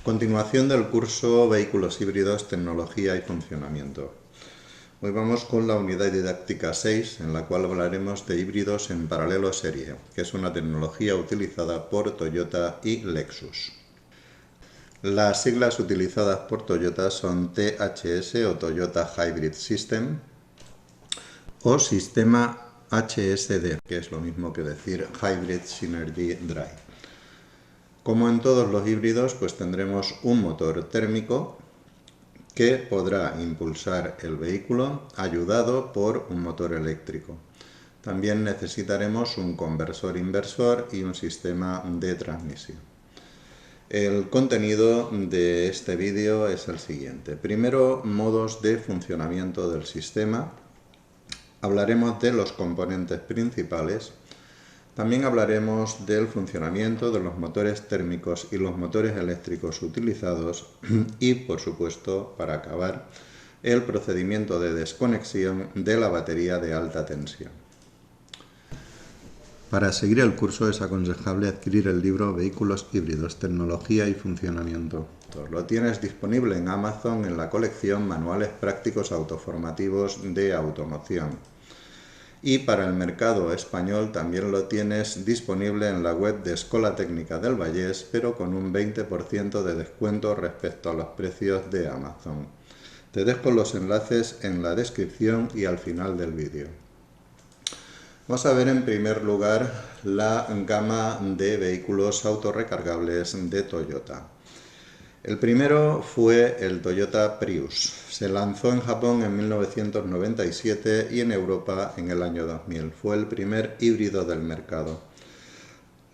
Continuación del curso Vehículos híbridos, tecnología y funcionamiento. Hoy vamos con la unidad didáctica 6, en la cual hablaremos de híbridos en paralelo serie, que es una tecnología utilizada por Toyota y Lexus. Las siglas utilizadas por Toyota son THS o Toyota Hybrid System o Sistema HSD, que es lo mismo que decir Hybrid Synergy Drive. Como en todos los híbridos, pues tendremos un motor térmico que podrá impulsar el vehículo ayudado por un motor eléctrico. También necesitaremos un conversor inversor y un sistema de transmisión. El contenido de este vídeo es el siguiente. Primero, modos de funcionamiento del sistema. Hablaremos de los componentes principales. También hablaremos del funcionamiento de los motores térmicos y los motores eléctricos utilizados y, por supuesto, para acabar, el procedimiento de desconexión de la batería de alta tensión. Para seguir el curso es aconsejable adquirir el libro Vehículos híbridos, tecnología y funcionamiento. Lo tienes disponible en Amazon en la colección Manuales prácticos autoformativos de automoción. Y para el mercado español también lo tienes disponible en la web de Escola Técnica del Vallés, pero con un 20% de descuento respecto a los precios de Amazon. Te dejo los enlaces en la descripción y al final del vídeo. Vamos a ver en primer lugar la gama de vehículos autorrecargables de Toyota. El primero fue el Toyota Prius. Se lanzó en Japón en 1997 y en Europa en el año 2000. Fue el primer híbrido del mercado.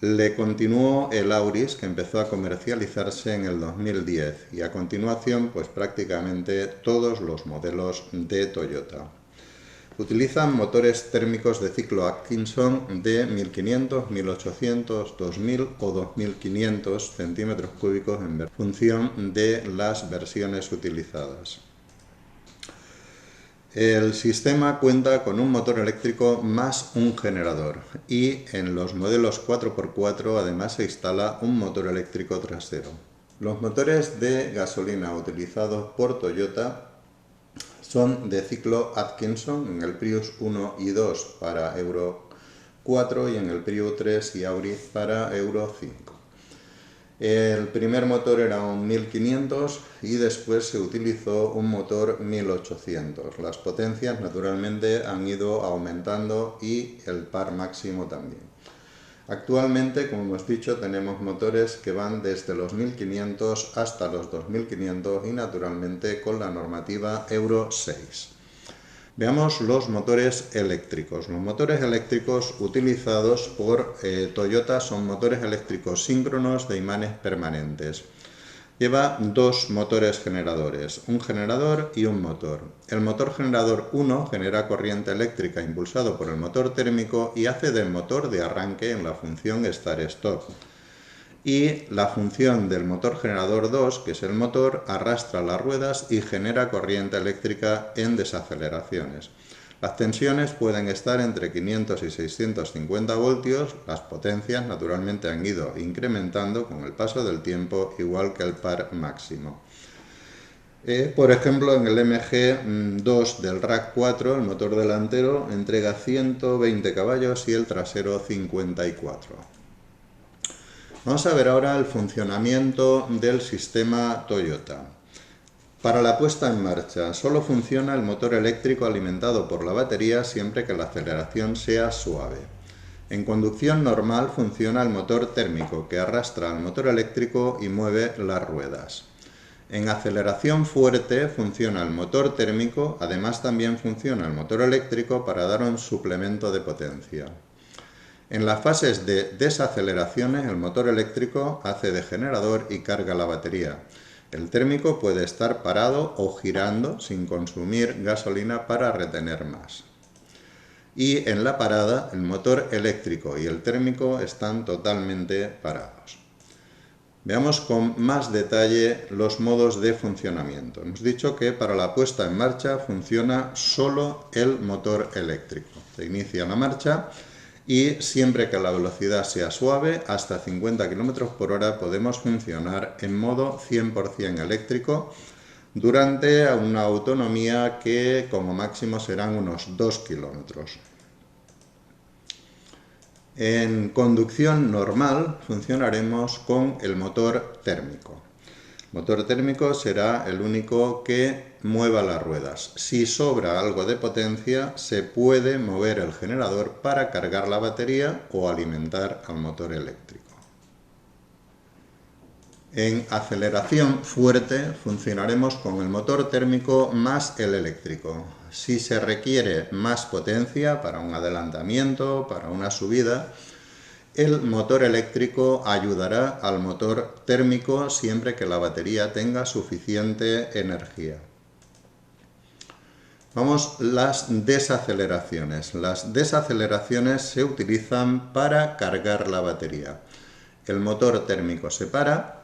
Le continuó el Auris, que empezó a comercializarse en el 2010, y a continuación pues prácticamente todos los modelos de Toyota. Utilizan motores térmicos de ciclo Atkinson de 1500, 1800, 2000 o 2500 centímetros cúbicos en función de las versiones utilizadas. El sistema cuenta con un motor eléctrico más un generador y en los modelos 4x4 además se instala un motor eléctrico trasero. Los motores de gasolina utilizados por Toyota son de ciclo Atkinson en el Prius 1 y 2 para Euro 4 y en el Prius 3 y Auris para Euro 5. El primer motor era un 1500 y después se utilizó un motor 1800. Las potencias naturalmente han ido aumentando y el par máximo también. Actualmente, como hemos dicho, tenemos motores que van desde los 1500 hasta los 2500 y naturalmente con la normativa Euro 6. Veamos los motores eléctricos. Los motores eléctricos utilizados por Toyota son motores eléctricos síncronos de imanes permanentes. Lleva dos motores generadores, un generador y un motor. El motor generador 1 genera corriente eléctrica impulsado por el motor térmico y hace del motor de arranque en la función Start-Stop. Y la función del motor generador 2, que es el motor, arrastra las ruedas y genera corriente eléctrica en desaceleraciones. Las tensiones pueden estar entre 500 y 650 voltios, las potencias naturalmente han ido incrementando con el paso del tiempo, igual que el par máximo. Por ejemplo, en el MG2 del RAV4, el motor delantero entrega 120 caballos y el trasero 54. Vamos a ver ahora el funcionamiento del sistema Toyota. Para la puesta en marcha, solo funciona el motor eléctrico alimentado por la batería siempre que la aceleración sea suave. En conducción normal funciona el motor térmico, que arrastra al motor eléctrico y mueve las ruedas. En aceleración fuerte funciona el motor térmico, además también funciona el motor eléctrico para dar un suplemento de potencia. En las fases de desaceleraciones, el motor eléctrico hace de generador y carga la batería. El térmico puede estar parado o girando sin consumir gasolina para retener más. Y en la parada, el motor eléctrico y el térmico están totalmente parados. Veamos con más detalle los modos de funcionamiento. Hemos dicho que para la puesta en marcha funciona solo el motor eléctrico. Se inicia la marcha y siempre que la velocidad sea suave, hasta 50 km por hora, podemos funcionar en modo 100% eléctrico durante una autonomía que como máximo serán unos 2 kilómetros. En conducción normal funcionaremos con el motor térmico. El motor térmico será el único que mueva las ruedas. Si sobra algo de potencia, se puede mover el generador para cargar la batería o alimentar al motor eléctrico. En aceleración fuerte funcionaremos con el motor térmico más el eléctrico. Si se requiere más potencia para un adelantamiento, para una subida, el motor eléctrico ayudará al motor térmico siempre que la batería tenga suficiente energía. Vamos, las desaceleraciones. Las desaceleraciones se utilizan para cargar la batería. El motor térmico se para.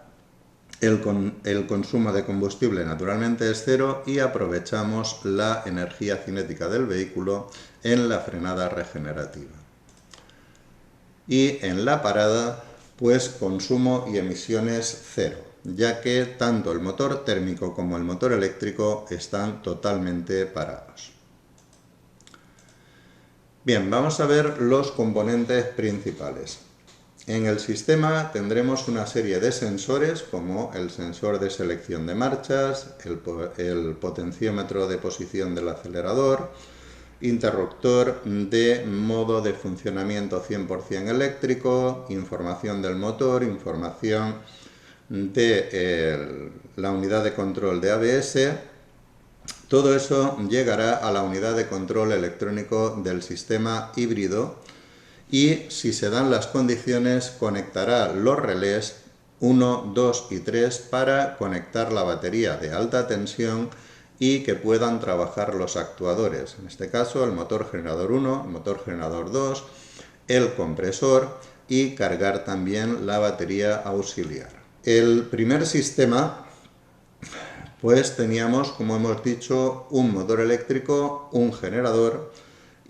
El consumo de combustible naturalmente es cero y aprovechamos la energía cinética del vehículo en la frenada regenerativa. Y en la parada, pues consumo y emisiones cero, ya que tanto el motor térmico como el motor eléctrico están totalmente parados. Bien, vamos a ver los componentes principales. En el sistema tendremos una serie de sensores como el sensor de selección de marchas, el potenciómetro de posición del acelerador, interruptor de modo de funcionamiento 100% eléctrico, información del motor, información de la unidad de control de ABS. Todo eso llegará a la unidad de control electrónico del sistema híbrido y, si se dan las condiciones, conectará los relés 1, 2 y 3 para conectar la batería de alta tensión y que puedan trabajar los actuadores, en este caso el motor generador 1, el motor generador 2, el compresor y cargar también la batería auxiliar. El primer sistema, pues teníamos, como hemos dicho, un motor eléctrico, un generador,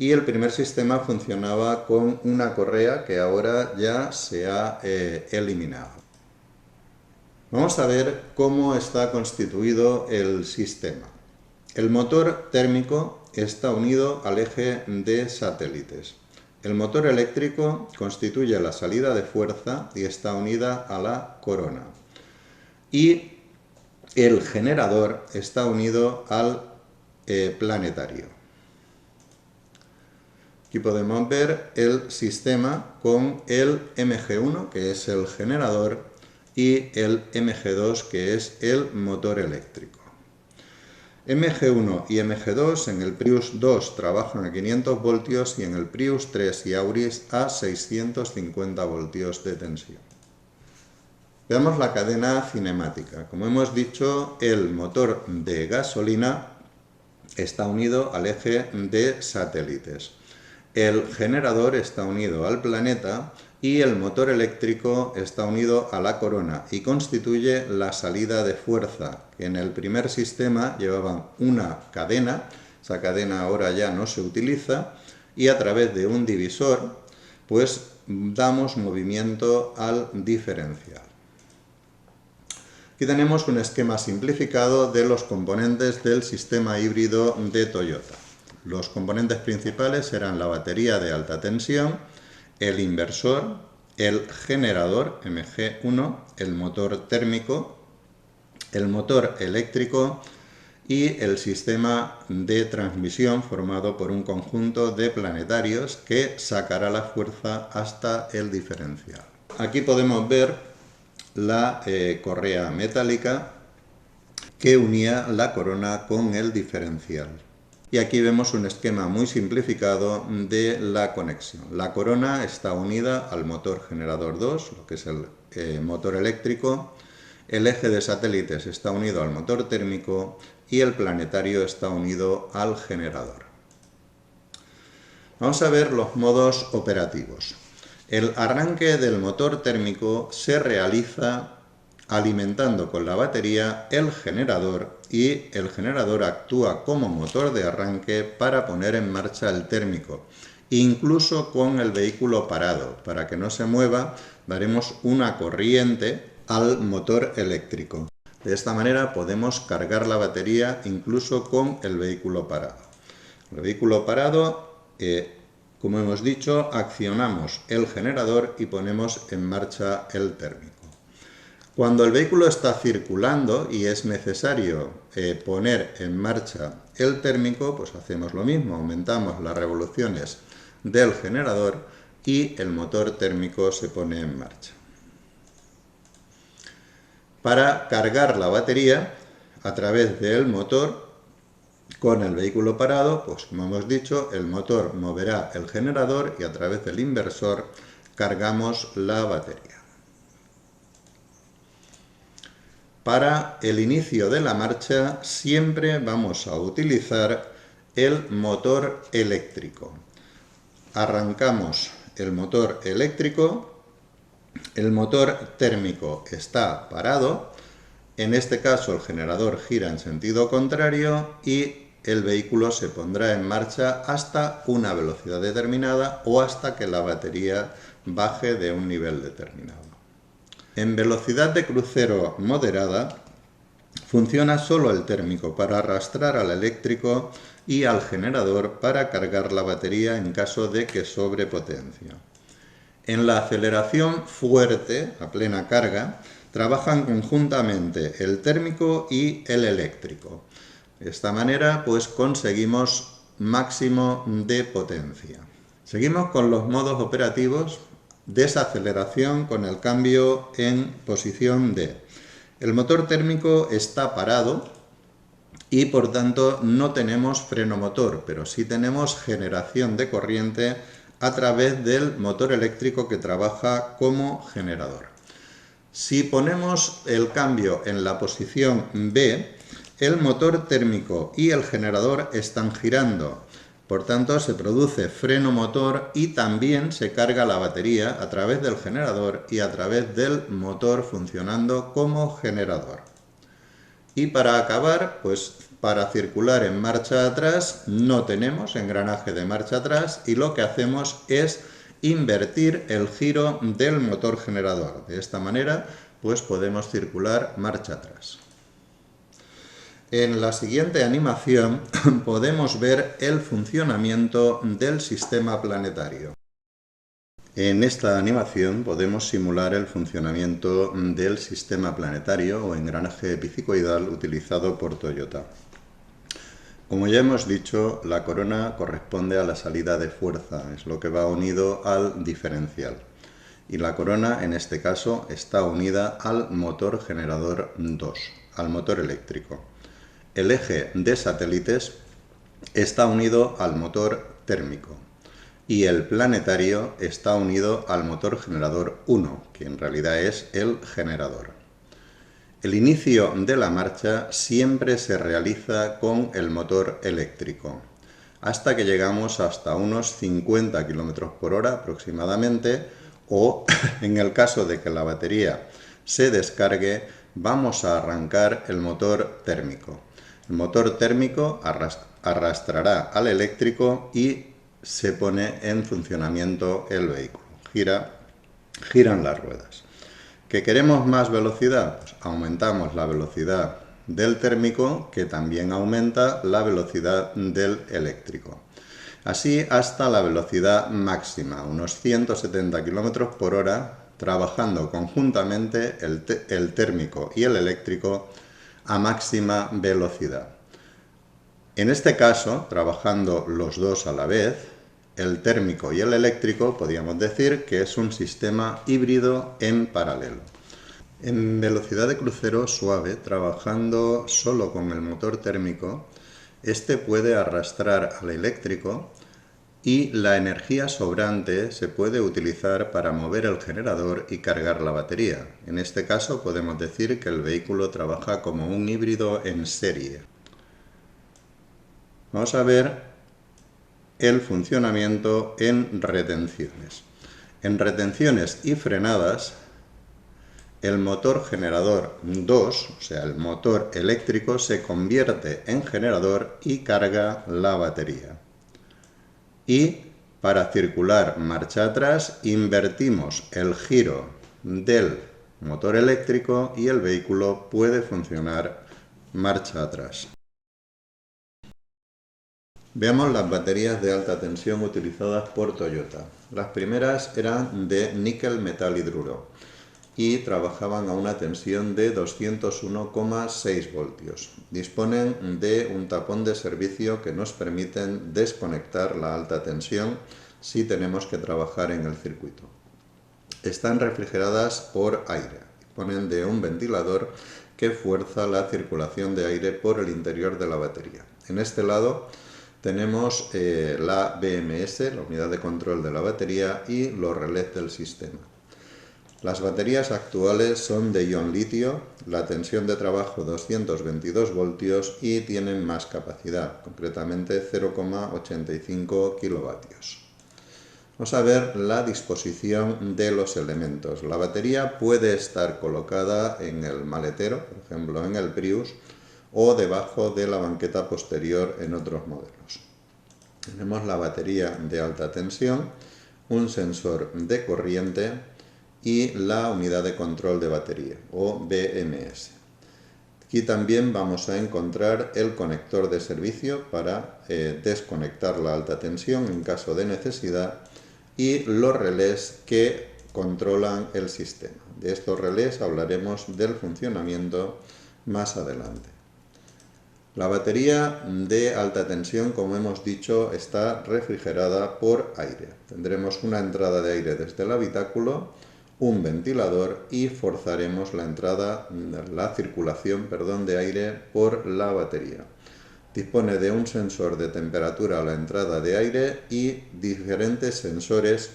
y el primer sistema funcionaba con una correa que ahora ya se ha eliminado. Vamos a ver cómo está constituido el sistema. El motor térmico está unido al eje de satélites. El motor eléctrico constituye la salida de fuerza y está unida a la corona. Y el generador está unido al planetario. Aquí podemos ver el sistema con el MG1, que es el generador, y el MG2, que es el motor eléctrico. MG1 y MG2 en el Prius 2 trabajan a 500 voltios y en el Prius 3 y Auris a 650 voltios de tensión. Veamos la cadena cinemática. Como hemos dicho, el motor de gasolina está unido al eje de satélites. El generador está unido al planeta y el motor eléctrico está unido a la corona y constituye la salida de fuerza, que en el primer sistema llevaban una cadena, esa cadena ahora ya no se utiliza, y a través de un divisor pues damos movimiento al diferencial. Aquí tenemos un esquema simplificado de los componentes del sistema híbrido de Toyota. Los componentes principales serán la batería de alta tensión, el inversor, el generador MG1, el motor térmico, el motor eléctrico y el sistema de transmisión formado por un conjunto de planetarios que sacará la fuerza hasta el diferencial. Aquí podemos ver la correa metálica que unía la corona con el diferencial. Y aquí vemos un esquema muy simplificado de la conexión. La corona está unida al motor generador 2, lo que es el motor eléctrico. El eje de satélites está unido al motor térmico y el planetario está unido al generador. Vamos a ver los modos operativos. El arranque del motor térmico se realiza alimentando con la batería el generador y el generador actúa como motor de arranque para poner en marcha el térmico incluso con el vehículo parado. Para que no se mueva, daremos una corriente al motor eléctrico. De esta manera podemos cargar la batería incluso con el vehículo parado. El vehículo parado, como hemos dicho, accionamos el generador y ponemos en marcha el térmico. Cuando el vehículo está circulando y es necesario poner en marcha el térmico, pues hacemos lo mismo, aumentamos las revoluciones del generador y el motor térmico se pone en marcha. Para cargar la batería a través del motor, con el vehículo parado, pues como hemos dicho, el motor moverá el generador y a través del inversor cargamos la batería. Para el inicio de la marcha siempre vamos a utilizar el motor eléctrico. Arrancamos el motor eléctrico, el motor térmico está parado, en este caso el generador gira en sentido contrario y el vehículo se pondrá en marcha hasta una velocidad determinada o hasta que la batería baje de un nivel determinado. En velocidad de crucero moderada funciona solo el térmico para arrastrar al eléctrico y al generador para cargar la batería en caso de que sobre potencia. En la aceleración fuerte, a plena carga, trabajan conjuntamente el térmico y el eléctrico. De esta manera, pues conseguimos máximo de potencia. Seguimos con los modos operativos. Desaceleración con el cambio en posición D. El motor térmico está parado y por tanto no tenemos freno motor, pero sí tenemos generación de corriente a través del motor eléctrico que trabaja como generador. Si ponemos el cambio en la posición B, el motor térmico y el generador están girando. Por tanto, se produce freno motor y también se carga la batería a través del generador y a través del motor funcionando como generador. Y para acabar, pues para circular en marcha atrás no tenemos engranaje de marcha atrás y lo que hacemos es invertir el giro del motor generador. De esta manera, pues podemos circular marcha atrás. En la siguiente animación podemos ver el funcionamiento del sistema planetario. En esta animación podemos simular el funcionamiento del sistema planetario o engranaje epicicoidal utilizado por Toyota. Como ya hemos dicho, la corona corresponde a la salida de fuerza, es lo que va unido al diferencial. Y la corona, en este caso, está unida al motor generador 2, al motor eléctrico. El eje de satélites está unido al motor térmico y el planetario está unido al motor generador 1, que en realidad es el generador. El inicio de la marcha siempre se realiza con el motor eléctrico, hasta que llegamos hasta unos 50 km por hora aproximadamente, o en el caso de que la batería se descargue, vamos a arrancar el motor térmico. El motor térmico arrastrará al eléctrico y se pone en funcionamiento el vehículo. Giran las ruedas. ¿Que queremos más velocidad? Pues aumentamos la velocidad del térmico, que también aumenta la velocidad del eléctrico. Así hasta la velocidad máxima, unos 170 km por hora, trabajando conjuntamente el térmico y el eléctrico a máxima velocidad. En este caso, trabajando los dos a la vez, el térmico y el eléctrico, podríamos decir que es un sistema híbrido en paralelo. En velocidad de crucero suave, trabajando solo con el motor térmico, este puede arrastrar al eléctrico y la energía sobrante se puede utilizar para mover el generador y cargar la batería. En este caso podemos decir que el vehículo trabaja como un híbrido en serie. Vamos a ver el funcionamiento en retenciones. En retenciones y frenadas, el motor generador 2, o sea, el motor eléctrico, se convierte en generador y carga la batería. Y Para circular marcha atrás, invertimos el giro del motor eléctrico y el vehículo puede funcionar marcha atrás. Veamos las baterías de alta tensión utilizadas por Toyota. Las primeras eran de níquel metal hidruro y trabajaban a una tensión de 201,6 voltios. Disponen de un tapón de servicio que nos permiten desconectar la alta tensión si tenemos que trabajar en el circuito. Están refrigeradas por aire. Disponen de un ventilador que fuerza la circulación de aire por el interior de la batería. En este lado tenemos la BMS, la unidad de control de la batería, y los relés del sistema. Las baterías actuales son de ion litio, la tensión de trabajo 222 voltios y tienen más capacidad, concretamente 0,85 kilovatios. Vamos a ver la disposición de los elementos. La batería puede estar colocada en el maletero, por ejemplo en el Prius, o debajo de la banqueta posterior en otros modelos. Tenemos la batería de alta tensión, un sensor de corriente y la unidad de control de batería, o BMS. Aquí también vamos a encontrar el conector de servicio para desconectar la alta tensión en caso de necesidad y los relés que controlan el sistema. De estos relés hablaremos del funcionamiento más adelante. La batería de alta tensión, como hemos dicho, está refrigerada por aire. Tendremos una entrada de aire desde el habitáculo, un ventilador y forzaremos la circulación de aire por la batería. Dispone de un sensor de temperatura a la entrada de aire y diferentes sensores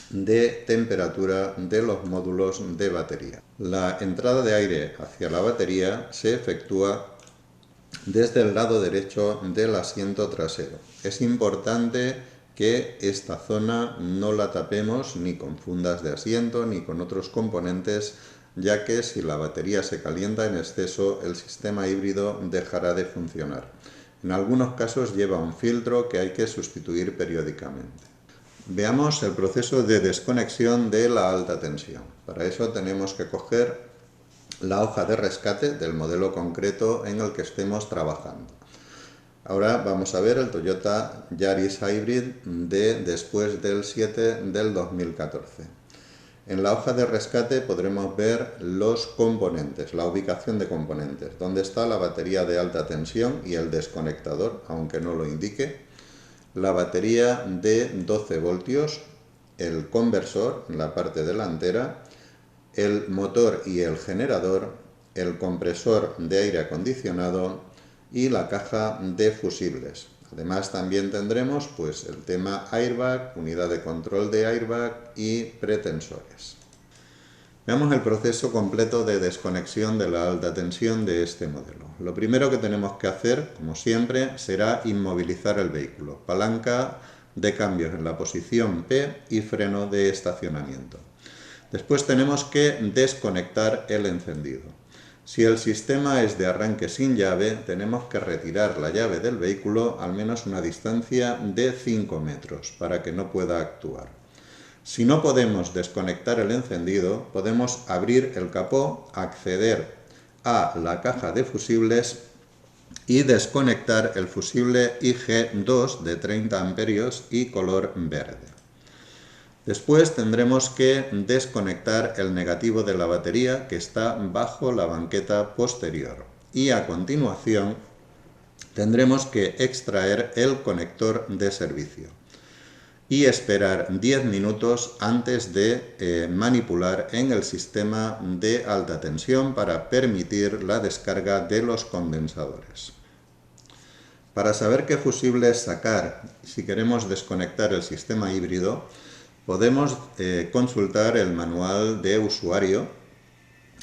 de temperatura de los módulos de batería. La entrada de aire hacia la batería se efectúa desde el lado derecho del asiento trasero. Es importante que esta zona no la tapemos ni con fundas de asiento ni con otros componentes, ya que si la batería se calienta en exceso, el sistema híbrido dejará de funcionar. En algunos casos lleva un filtro que hay que sustituir periódicamente. Veamos el proceso de desconexión de la alta tensión. Para eso tenemos que coger la hoja de rescate del modelo concreto en el que estemos trabajando. Ahora vamos a ver el Toyota Yaris Hybrid después del 7 del 2014. En la hoja de rescate podremos ver los componentes, la ubicación de componentes, donde está la batería de alta tensión y el desconectador, aunque no lo indique, la batería de 12 voltios, el conversor en la parte delantera, el motor y el generador, el compresor de aire acondicionado y la caja de fusibles. Además también tendremos el tema airbag, unidad de control de airbag y pretensores. Veamos el proceso completo de desconexión de la alta tensión de este modelo. Lo primero que tenemos que hacer, como siempre, será inmovilizar el vehículo. Palanca de cambios en la posición P y freno de estacionamiento. Después tenemos que desconectar el encendido. Si el sistema es de arranque sin llave, tenemos que retirar la llave del vehículo al menos una distancia de 5 metros para que no pueda actuar. Si no podemos desconectar el encendido, podemos abrir el capó, acceder a la caja de fusibles y desconectar el fusible IG2 de 30 amperios y color verde. Después tendremos que desconectar el negativo de la batería que está bajo la banqueta posterior y a continuación tendremos que extraer el conector de servicio y esperar 10 minutos antes de manipular en el sistema de alta tensión para permitir la descarga de los condensadores. Para saber qué fusibles sacar si queremos desconectar el sistema híbrido, podemos consultar el manual de usuario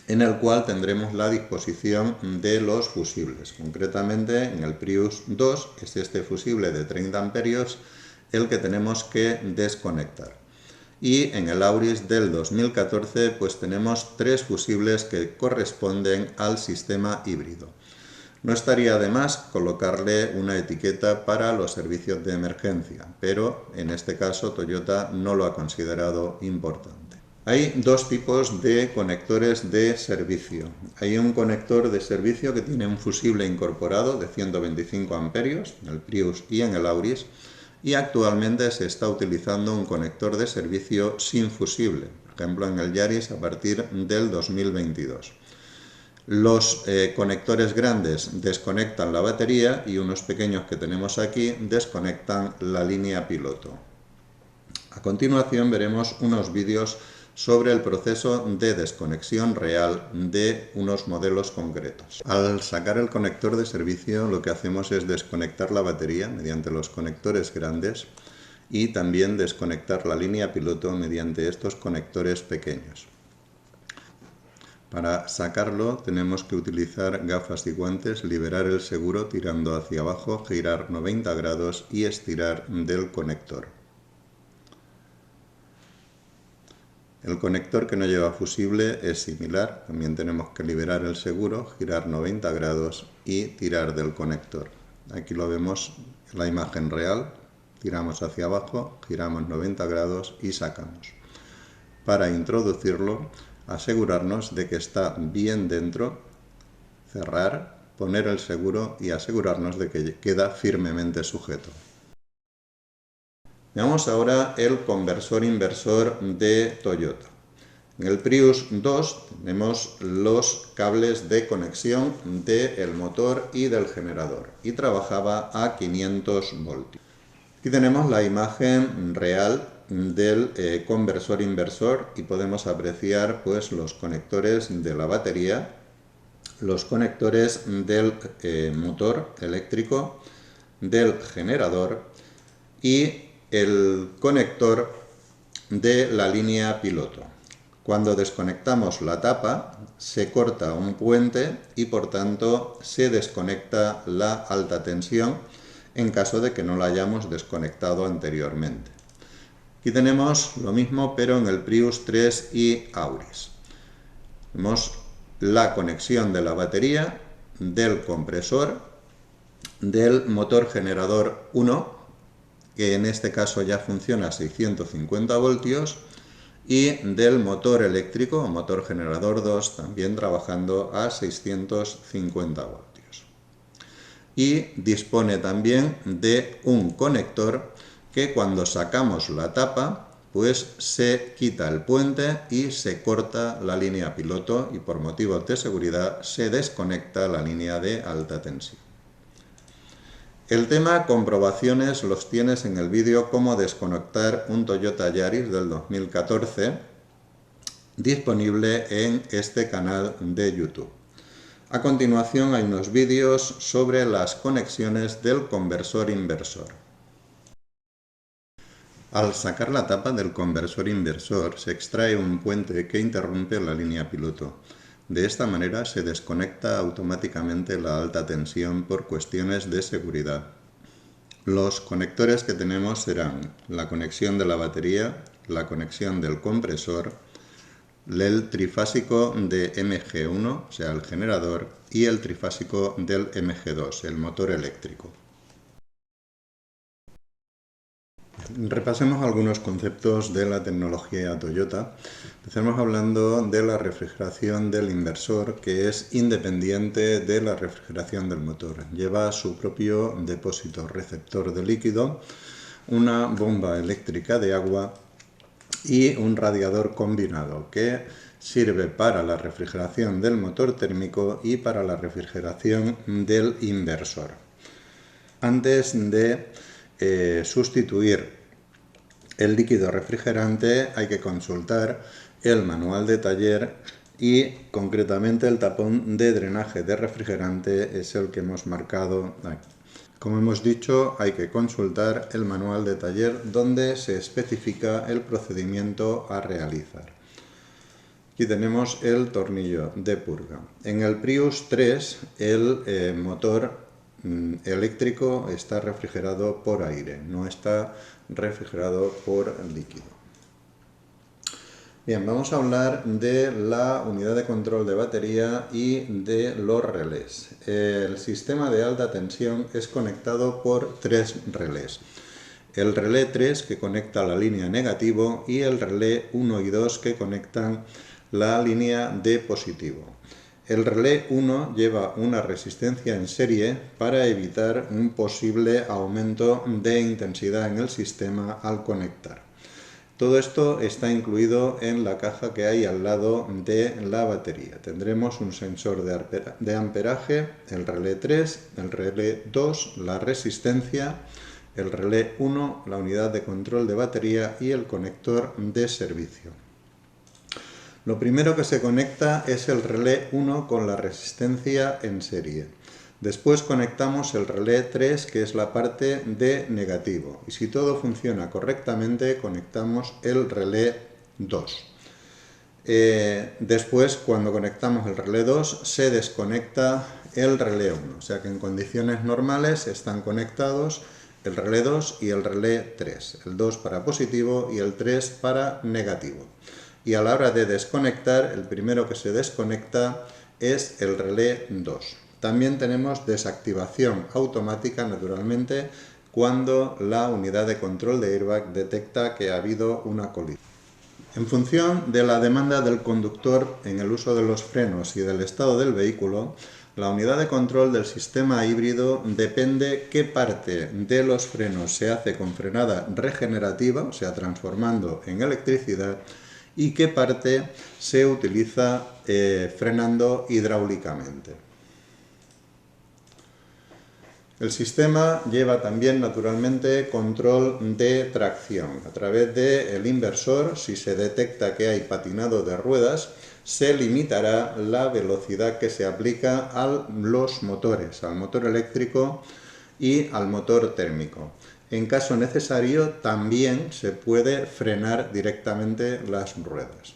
en el cual tendremos la disposición de los fusibles. Concretamente en el Prius 2 es este fusible de 30 amperios el que tenemos que desconectar. Y en el Auris del 2014 tenemos 3 fusibles que corresponden al sistema híbrido. No estaría de más colocarle una etiqueta para los servicios de emergencia, pero en este caso Toyota no lo ha considerado importante. Hay dos tipos de conectores de servicio. Hay un conector de servicio que tiene un fusible incorporado de 125 amperios, en el Prius y en el Auris, y actualmente se está utilizando un conector de servicio sin fusible, por ejemplo en el Yaris a partir del 2022. Los conectores grandes desconectan la batería y unos pequeños que tenemos aquí desconectan la línea piloto. A continuación veremos unos vídeos sobre el proceso de desconexión real de unos modelos concretos. Al sacar el conector de servicio lo que hacemos es desconectar la batería mediante los conectores grandes y también desconectar la línea piloto mediante estos conectores pequeños. Para sacarlo tenemos que utilizar gafas y guantes, liberar el seguro tirando hacia abajo, girar 90 grados y estirar del conector. El conector que no lleva fusible es similar, también tenemos que liberar el seguro, girar 90 grados y tirar del conector. Aquí lo vemos en la imagen real, tiramos hacia abajo, giramos 90 grados y sacamos. Para introducirlo, asegurarnos de que está bien dentro, cerrar, poner el seguro y asegurarnos de que queda firmemente sujeto. Veamos ahora el conversor inversor de Toyota. En el Prius 2 tenemos los cables de conexión del motor y del generador y trabajaba a 500 voltios. Aquí tenemos la imagen real del conversor inversor y podemos apreciar pues los conectores de la batería, los conectores del motor eléctrico, del generador y el conector de la línea piloto. Cuando desconectamos la tapa se corta un puente y por tanto se desconecta la alta tensión en caso de que no la hayamos desconectado anteriormente. Aquí tenemos lo mismo pero en el Prius 3 y Auris. Vemos la conexión de la batería, del compresor, del motor generador 1, que en este caso ya funciona a 650 voltios, y del motor eléctrico, o motor generador 2, también trabajando a 650 voltios. Y dispone también de un conector que cuando sacamos la tapa, pues se quita el puente y se corta la línea piloto y por motivos de seguridad se desconecta la línea de alta tensión. El tema comprobaciones los tienes en el vídeo cómo desconectar un Toyota Yaris del 2014, disponible en este canal de YouTube. A continuación hay unos vídeos sobre las conexiones del conversor inversor. Al sacar la tapa del conversor inversor se extrae un puente que interrumpe la línea piloto. De esta manera se desconecta automáticamente la alta tensión por cuestiones de seguridad. Los conectores que tenemos serán la conexión de la batería, la conexión del compresor, el trifásico de MG1, o sea el generador, y el trifásico del MG2, el motor eléctrico. Repasemos algunos conceptos de la tecnología Toyota. Empecemos hablando de la refrigeración del inversor, que es independiente de la refrigeración del motor. Lleva su propio depósito receptor de líquido, una bomba eléctrica de agua y un radiador combinado que sirve para la refrigeración del motor térmico y para la refrigeración del inversor. Antes de sustituir el líquido refrigerante hay que consultar el manual de taller y concretamente el tapón de drenaje de refrigerante es el que hemos marcado aquí. Como hemos dicho, hay que consultar el manual de taller donde se especifica el procedimiento a realizar. Aquí tenemos el tornillo de purga. En el Prius 3 el motor eléctrico está refrigerado por aire, no está refrigerado por líquido. Bien, vamos a hablar de la unidad de control de batería y de los relés. El sistema de alta tensión es conectado por tres relés. El relé 3 que conecta la línea negativo y el relé 1 y 2 que conectan la línea de positivo. El relé 1 lleva una resistencia en serie para evitar un posible aumento de intensidad en el sistema al conectar. Todo esto está incluido en la caja que hay al lado de la batería. Tendremos un sensor de amperaje, el relé 3, el relé 2, la resistencia, el relé 1, la unidad de control de batería y el conector de servicio. Lo primero que se conecta es el relé 1 con la resistencia en serie. Después conectamos el relé 3, que es la parte de negativo. Y si todo funciona correctamente, conectamos el relé 2. Después, cuando conectamos el relé 2, se desconecta el relé 1. O sea que en condiciones normales están conectados el relé 2 y el relé 3. El 2 para positivo y el 3 para negativo. Y a la hora de desconectar, el primero que se desconecta es el relé 2. También tenemos desactivación automática, naturalmente, cuando la unidad de control de airbag detecta que ha habido una colisión. En función de la demanda del conductor en el uso de los frenos y del estado del vehículo, la unidad de control del sistema híbrido depende qué parte de los frenos se hace con frenada regenerativa, o sea, transformando en electricidad, y qué parte se utiliza frenando hidráulicamente. El sistema lleva también, naturalmente, control de tracción. A través del inversor, si se detecta que hay patinado de ruedas, se limitará la velocidad que se aplica a los motores, al motor eléctrico y al motor térmico. En caso necesario, también se puede frenar directamente las ruedas.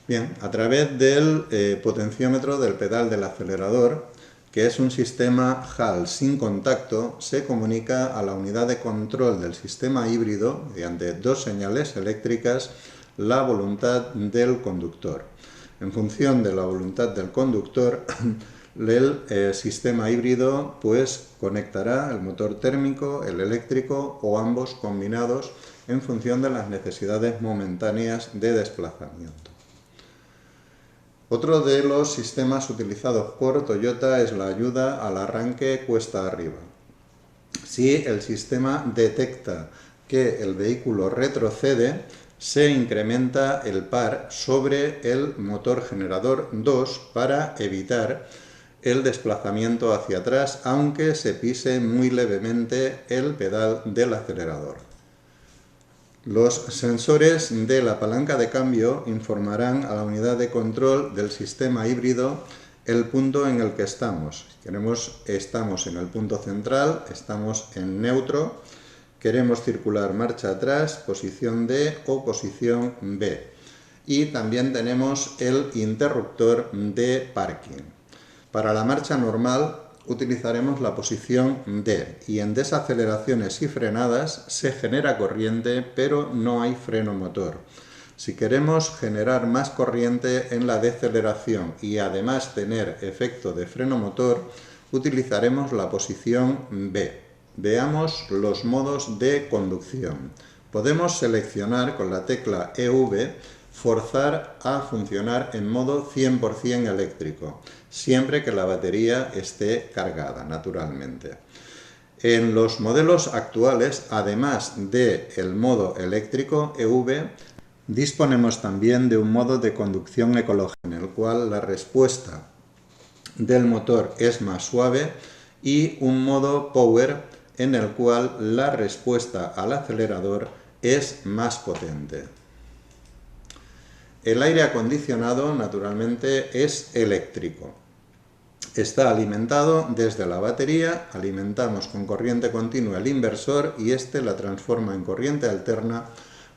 Bien, a través del potenciómetro del pedal del acelerador, que es un sistema Hall sin contacto, se comunica a la unidad de control del sistema híbrido, mediante dos señales eléctricas, la voluntad del conductor. En función de la voluntad del conductor, el sistema híbrido pues conectará el motor térmico, el eléctrico o ambos combinados en función de las necesidades momentáneas de desplazamiento. Otro de los sistemas utilizados por Toyota es la ayuda al arranque cuesta arriba. Si el sistema detecta que el vehículo retrocede, se incrementa el par sobre el motor generador 2 para evitar el desplazamiento hacia atrás, aunque se pise muy levemente el pedal del acelerador. Los sensores de la palanca de cambio informarán a la unidad de control del sistema híbrido el punto en el que estamos. Estamos en el punto central, estamos en neutro, queremos circular marcha atrás, posición D o posición B. Y también tenemos el interruptor de parking. Para la marcha normal utilizaremos la posición D y en desaceleraciones y frenadas se genera corriente, pero no hay freno motor. Si queremos generar más corriente en la deceleración y además tener efecto de freno motor, utilizaremos la posición B. Veamos los modos de conducción. Podemos seleccionar con la tecla EV forzar a funcionar en modo 100% eléctrico, siempre que la batería esté cargada, naturalmente. En los modelos actuales, además del modo eléctrico EV, disponemos también de un modo de conducción ecológica, en el cual la respuesta del motor es más suave, y un modo Power, en el cual la respuesta al acelerador es más potente. El aire acondicionado, naturalmente, es eléctrico. Está alimentado desde la batería, alimentamos con corriente continua el inversor y este la transforma en corriente alterna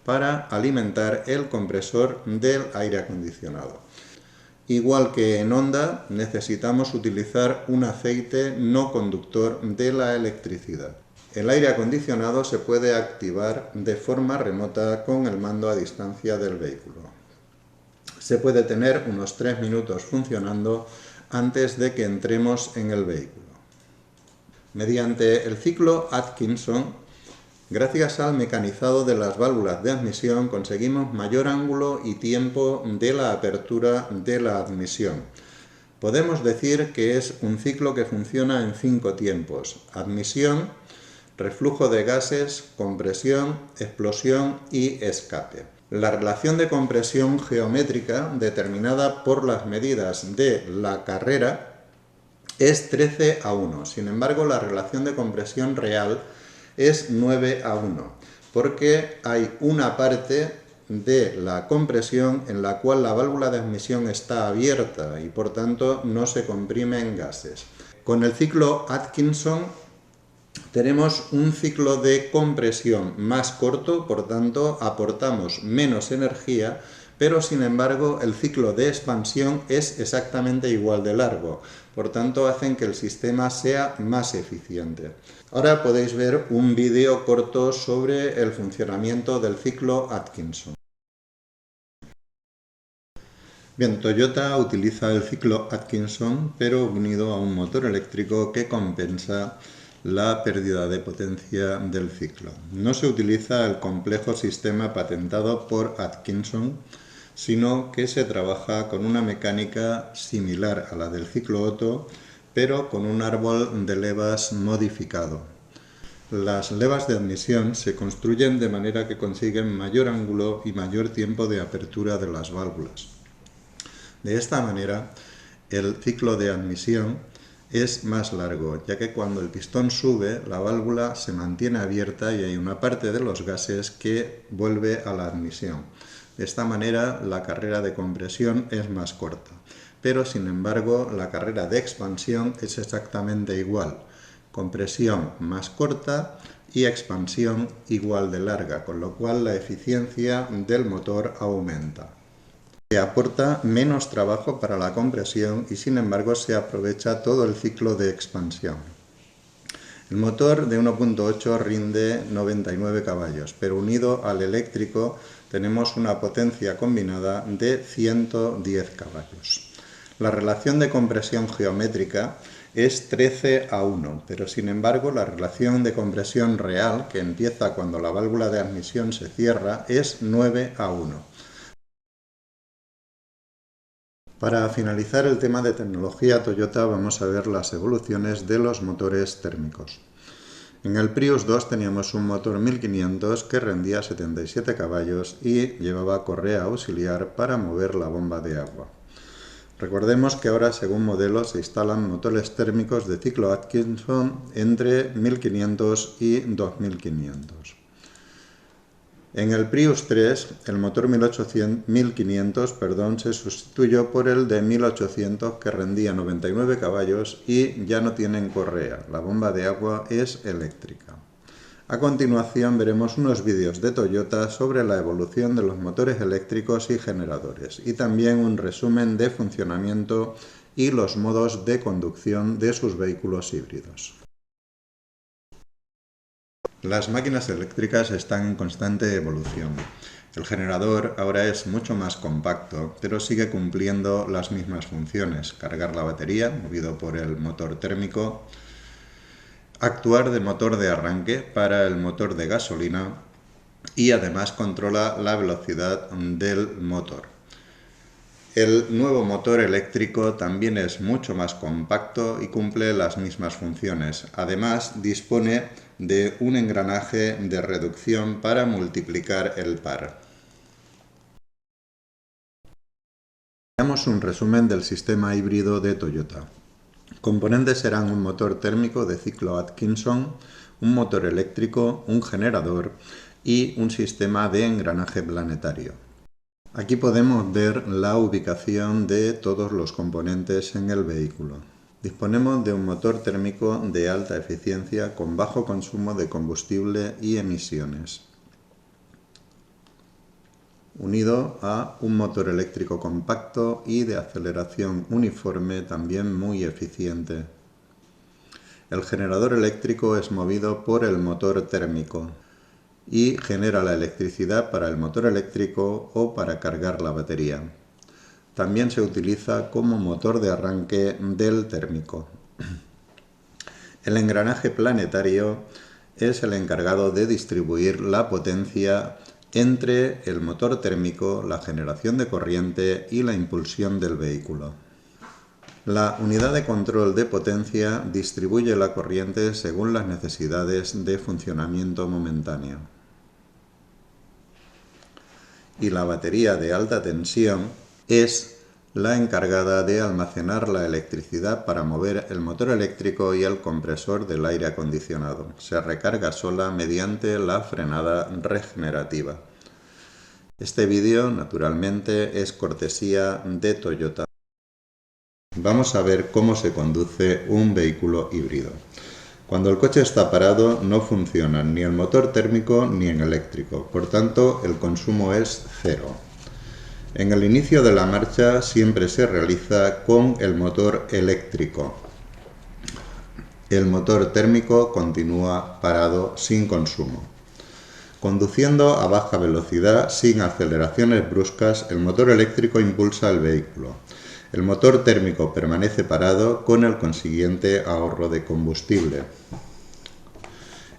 para alimentar el compresor del aire acondicionado. Igual que en Honda, necesitamos utilizar un aceite no conductor de la electricidad. El aire acondicionado se puede activar de forma remota con el mando a distancia del vehículo. se puede tener unos 3 minutos funcionando antes de que entremos en el vehículo. Mediante el ciclo Atkinson, gracias al mecanizado de las válvulas de admisión, conseguimos mayor ángulo y tiempo de la apertura de la admisión. Podemos decir que es un ciclo que funciona en 5 tiempos: admisión, reflujo de gases, compresión, explosión y escape. La relación de compresión geométrica, determinada por las medidas de la carrera, es 13:1. Sin embargo, la relación de compresión real es 9:1, porque hay una parte de la compresión en la cual la válvula de admisión está abierta y por tanto no se comprimen gases. Con el ciclo Atkinson tenemos un ciclo de compresión más corto, por tanto aportamos menos energía, pero sin embargo el ciclo de expansión es exactamente igual de largo, por tanto hacen que el sistema sea más eficiente. Ahora podéis ver un vídeo corto sobre el funcionamiento del ciclo Atkinson. Bien, Toyota utiliza el ciclo Atkinson, pero unido a un motor eléctrico que compensa la pérdida de potencia del ciclo. No se utiliza el complejo sistema patentado por Atkinson, sino que se trabaja con una mecánica similar a la del ciclo Otto, pero con un árbol de levas modificado. Las levas de admisión se construyen de manera que consiguen mayor ángulo y mayor tiempo de apertura de las válvulas. De esta manera, el ciclo de admisión es más largo, ya que cuando el pistón sube, la válvula se mantiene abierta y hay una parte de los gases que vuelve a la admisión. De esta manera, la carrera de compresión es más corta, pero sin embargo, la carrera de expansión es exactamente igual. Compresión más corta y expansión igual de larga, con lo cual la eficiencia del motor aumenta. Se aporta menos trabajo para la compresión y sin embargo se aprovecha todo el ciclo de expansión. El motor de 1.8 rinde 99 caballos, pero unido al eléctrico tenemos una potencia combinada de 110 caballos. La relación de compresión geométrica es 13:1, pero sin embargo la relación de compresión real, que empieza cuando la válvula de admisión se cierra, es 9:1. Para finalizar el tema de tecnología Toyota, vamos a ver las evoluciones de los motores térmicos. En el Prius 2 teníamos un motor 1500 que rendía 77 caballos y llevaba correa auxiliar para mover la bomba de agua. Recordemos que ahora, según modelo, se instalan motores térmicos de ciclo Atkinson entre 1500 y 2500. En el Prius 3, el motor 1500 se sustituyó por el de 1800 que rendía 99 caballos y ya no tienen correa. La bomba de agua es eléctrica. A continuación veremos unos vídeos de Toyota sobre la evolución de los motores eléctricos y generadores y también un resumen de funcionamiento y los modos de conducción de sus vehículos híbridos. Las máquinas eléctricas están en constante evolución. El generador ahora es mucho más compacto, pero sigue cumpliendo las mismas funciones: cargar la batería, movido por el motor térmico, actuar de motor de arranque para el motor de gasolina y además controla la velocidad del motor. El nuevo motor eléctrico también es mucho más compacto y cumple las mismas funciones. Además, dispone de un engranaje de reducción para multiplicar el par. Veamos un resumen del sistema híbrido de Toyota. Componentes serán un motor térmico de ciclo Atkinson, un motor eléctrico, un generador y un sistema de engranaje planetario. Aquí podemos ver la ubicación de todos los componentes en el vehículo. Disponemos de un motor térmico de alta eficiencia con bajo consumo de combustible y emisiones, unido a un motor eléctrico compacto y de aceleración uniforme también muy eficiente. El generador eléctrico es movido por el motor térmico y genera la electricidad para el motor eléctrico o para cargar la batería. También se utiliza como motor de arranque del térmico. El engranaje planetario es el encargado de distribuir la potencia entre el motor térmico, la generación de corriente y la impulsión del vehículo. La unidad de control de potencia distribuye la corriente según las necesidades de funcionamiento momentáneo. Y la batería de alta tensión es la encargada de almacenar la electricidad para mover el motor eléctrico y el compresor del aire acondicionado. Se recarga sola mediante la frenada regenerativa. Este vídeo, naturalmente, es cortesía de Toyota. Vamos a ver cómo se conduce un vehículo híbrido. Cuando el coche está parado no funcionan ni el motor térmico ni el eléctrico, por tanto el consumo es cero. En el inicio de la marcha siempre se realiza con el motor eléctrico. El motor térmico continúa parado sin consumo. Conduciendo a baja velocidad, sin aceleraciones bruscas, el motor eléctrico impulsa el vehículo. El motor térmico permanece parado con el consiguiente ahorro de combustible.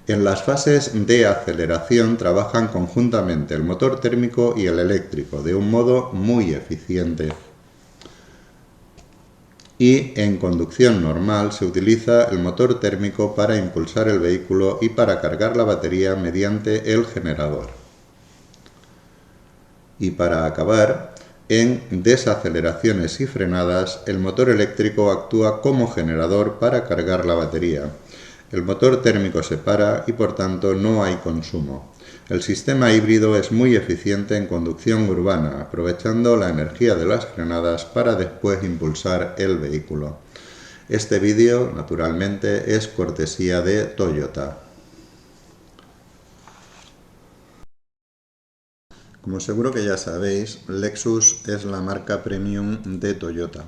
En las fases de aceleración trabajan conjuntamente el motor térmico y el eléctrico de un modo muy eficiente. Y en conducción normal se utiliza el motor térmico para impulsar el vehículo y para cargar la batería mediante el generador. Y para acabar, en desaceleraciones y frenadas, el motor eléctrico actúa como generador para cargar la batería. El motor térmico se para y por tanto no hay consumo. El sistema híbrido es muy eficiente en conducción urbana, aprovechando la energía de las frenadas para después impulsar el vehículo. Este vídeo, naturalmente, es cortesía de Toyota. Como seguro que ya sabéis, Lexus es la marca premium de Toyota.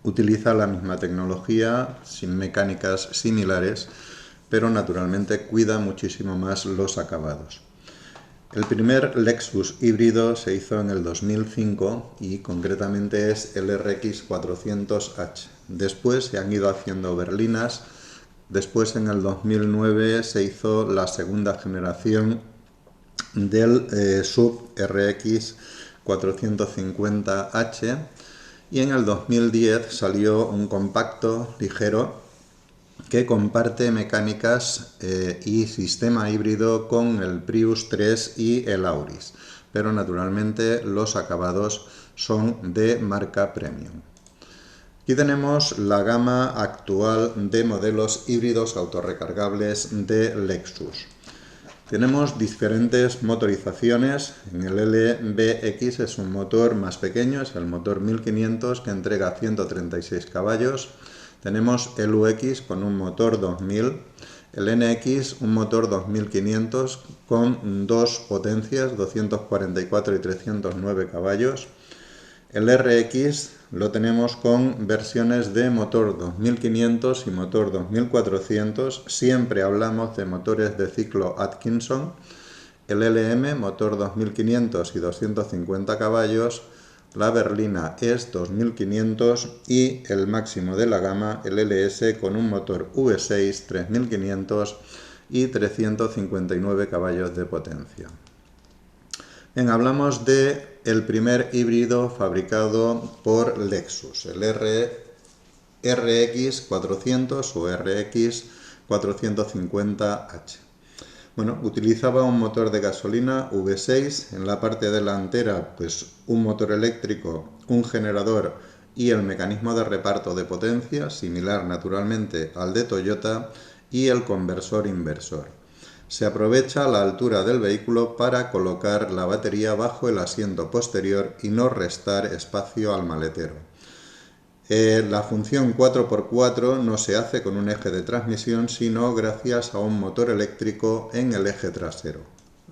Utiliza la misma tecnología, sin mecánicas similares, pero naturalmente cuida muchísimo más los acabados. El primer Lexus híbrido se hizo en el 2005 y concretamente es el RX 400H. Después se han ido haciendo berlinas. Después en el 2009 se hizo la segunda generación del SUV RX 450H. Y en el 2010 salió un compacto ligero que comparte mecánicas y sistema híbrido con el Prius 3 y el Auris, pero naturalmente los acabados son de marca premium. Aquí tenemos la gama actual de modelos híbridos autorrecargables de Lexus. Tenemos diferentes motorizaciones. En el LBX es un motor más pequeño, es el motor 1500 que entrega 136 caballos. Tenemos el UX con un motor 2000, el NX un motor 2500 con dos potencias, 244 y 309 caballos. El RX lo tenemos con versiones de motor 2500 y motor 2400. Siempre hablamos de motores de ciclo Atkinson. El LM, motor 2500 y 250 caballos. La berlina es 2500 y el máximo de la gama, el LS, con un motor V6 3500 y 359 caballos de potencia. Bien, hablamos de el primer híbrido fabricado por Lexus, el RX 400 o RX 450H. Bueno, utilizaba un motor de gasolina V6, en la parte delantera pues un motor eléctrico, un generador y el mecanismo de reparto de potencia, similar naturalmente al de Toyota, y el conversor inversor. Se aprovecha la altura del vehículo para colocar la batería bajo el asiento posterior y no restar espacio al maletero. La función 4x4 no se hace con un eje de transmisión, sino gracias a un motor eléctrico en el eje trasero.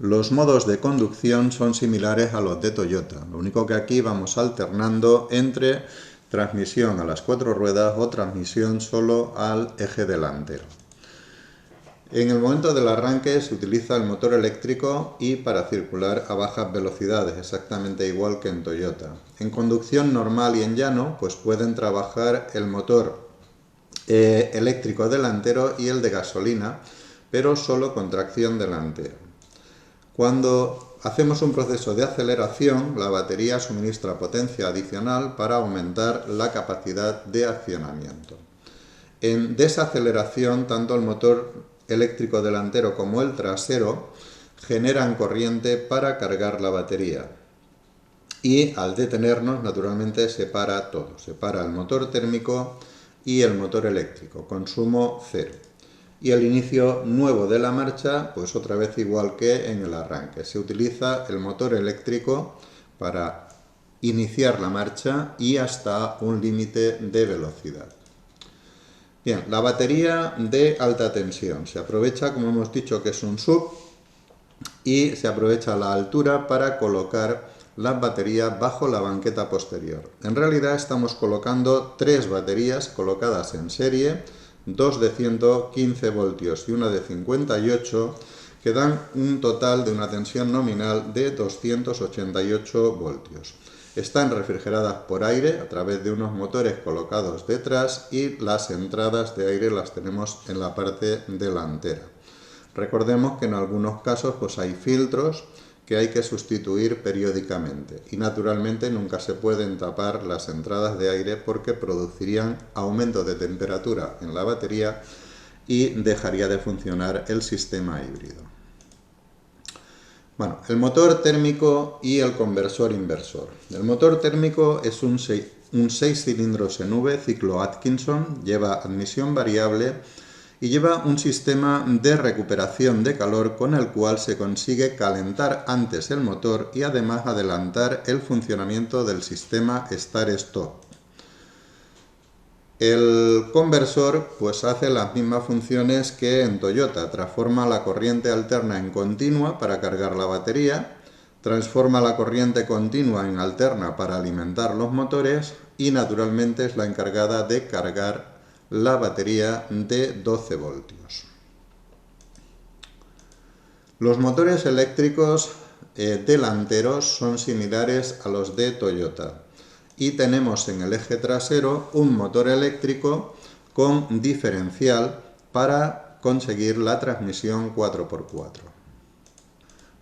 Los modos de conducción son similares a los de Toyota, lo único que aquí vamos alternando entre transmisión a las 4 ruedas o transmisión solo al eje delantero. En el momento del arranque se utiliza el motor eléctrico y para circular a bajas velocidades, exactamente igual que en Toyota. En conducción normal y en llano, pues pueden trabajar el motor eléctrico delantero y el de gasolina, pero solo con tracción delantera. Cuando hacemos un proceso de aceleración, la batería suministra potencia adicional para aumentar la capacidad de accionamiento. En desaceleración, tanto el motor eléctrico delantero como el trasero generan corriente para cargar la batería. Y al detenernos, naturalmente, se para todo. Se para el motor térmico y el motor eléctrico, consumo cero. Y el inicio nuevo de la marcha, pues otra vez igual que en el arranque. Se utiliza el motor eléctrico para iniciar la marcha y hasta un límite de velocidad. Bien, la batería de alta tensión se aprovecha, como hemos dicho, que es un SUV, y se aprovecha la altura para colocar las baterías bajo la banqueta posterior. En realidad estamos colocando 3 baterías colocadas en serie, 2 de 115 voltios y una de 58, que dan un total de una tensión nominal de 288 voltios. Están refrigeradas por aire a través de unos motores colocados detrás y las entradas de aire las tenemos en la parte delantera. Recordemos que en algunos casos pues hay filtros que hay que sustituir periódicamente y naturalmente nunca se pueden tapar las entradas de aire porque producirían aumento de temperatura en la batería y dejaría de funcionar el sistema híbrido. Bueno, el motor térmico y el conversor inversor. El motor térmico es un 6 cilindros en V, ciclo Atkinson, lleva admisión variable y lleva un sistema de recuperación de calor con el cual se consigue calentar antes el motor y además adelantar el funcionamiento del sistema Start-Stop. El conversor pues hace las mismas funciones que en Toyota, transforma la corriente alterna en continua para cargar la batería, transforma la corriente continua en alterna para alimentar los motores y naturalmente es la encargada de cargar la batería de 12 voltios. Los motores eléctricos delanteros son similares a los de Toyota. Y tenemos en el eje trasero un motor eléctrico con diferencial para conseguir la transmisión 4x4.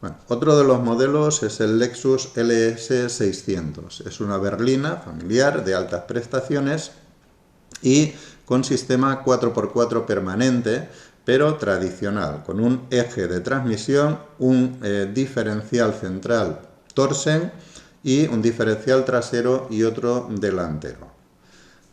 Bueno, otro de los modelos es el Lexus LS600. Es una berlina familiar de altas prestaciones y con sistema 4x4 permanente, pero tradicional, con un eje de transmisión, un diferencial central Torsen y un diferencial trasero y otro delantero.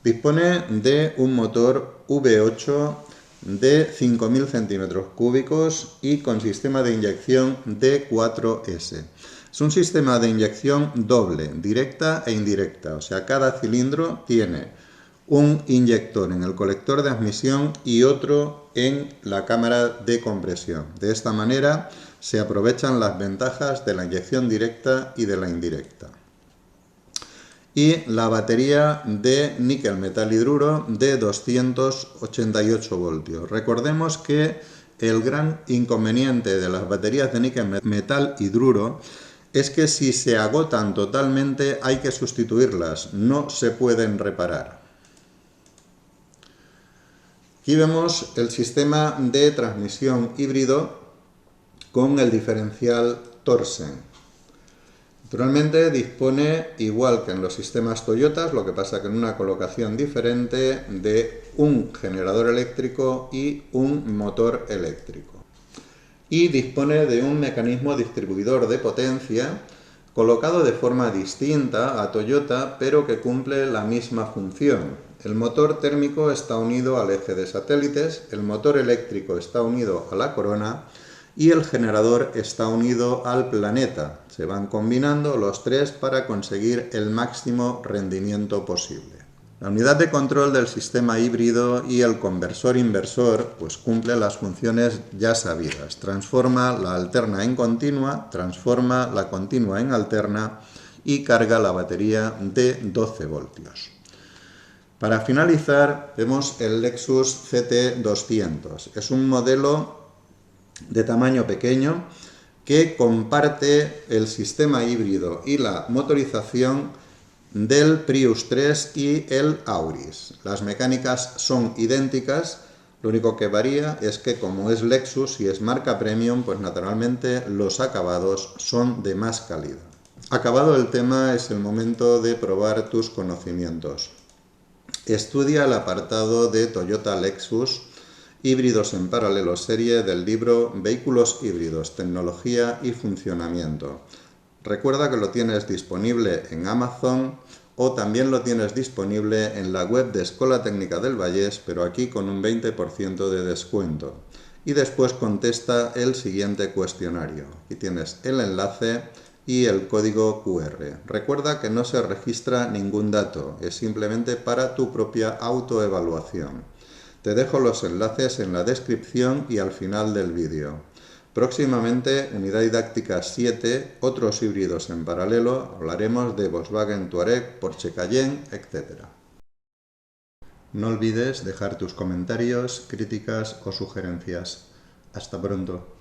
Dispone de un motor V8 de 5.000 centímetros cúbicos y con sistema de inyección D4S. Es un sistema de inyección doble, directa e indirecta, o sea, cada cilindro tiene un inyector en el colector de admisión y otro en la cámara de compresión. De esta manera se aprovechan las ventajas de la inyección directa y de la indirecta. Y la batería de níquel metal hidruro de 288 voltios. Recordemos que el gran inconveniente de las baterías de níquel metal hidruro es que si se agotan totalmente hay que sustituirlas, no se pueden reparar. Aquí vemos el sistema de transmisión híbrido con el diferencial Torsen. Naturalmente dispone, igual que en los sistemas Toyota, lo que pasa que en una colocación diferente, de un generador eléctrico y un motor eléctrico. Y dispone de un mecanismo distribuidor de potencia colocado de forma distinta a Toyota, pero que cumple la misma función. El motor térmico está unido al eje de satélites, el motor eléctrico está unido a la corona y el generador está unido al planeta. Se van combinando los tres para conseguir el máximo rendimiento posible. La unidad de control del sistema híbrido y el conversor inversor pues cumple las funciones ya sabidas. Transforma la alterna en continua, transforma la continua en alterna y carga la batería de 12 voltios. Para finalizar, vemos el Lexus CT200. Es un modelo de tamaño pequeño que comparte el sistema híbrido y la motorización del Prius 3 y el Auris. Las mecánicas son idénticas, lo único que varía es que como es Lexus y es marca premium, pues naturalmente los acabados son de más calidad. Acabado el tema, es el momento de probar tus conocimientos. Estudia el apartado de Toyota Lexus híbridos en paralelo serie del libro Vehículos híbridos, tecnología y funcionamiento. Recuerda que lo tienes disponible en Amazon o también lo tienes disponible en la web de Escola Técnica del Vallés, pero aquí con un 20% de descuento. Y después contesta el siguiente cuestionario. Aquí tienes el enlace y el código QR. Recuerda que no se registra ningún dato, es simplemente para tu propia autoevaluación. Te dejo los enlaces en la descripción y al final del vídeo. Próximamente, Unidad Didáctica 7, otros híbridos en paralelo, hablaremos de Volkswagen Touareg, Porsche Cayenne, etc. No olvides dejar tus comentarios, críticas o sugerencias. Hasta pronto.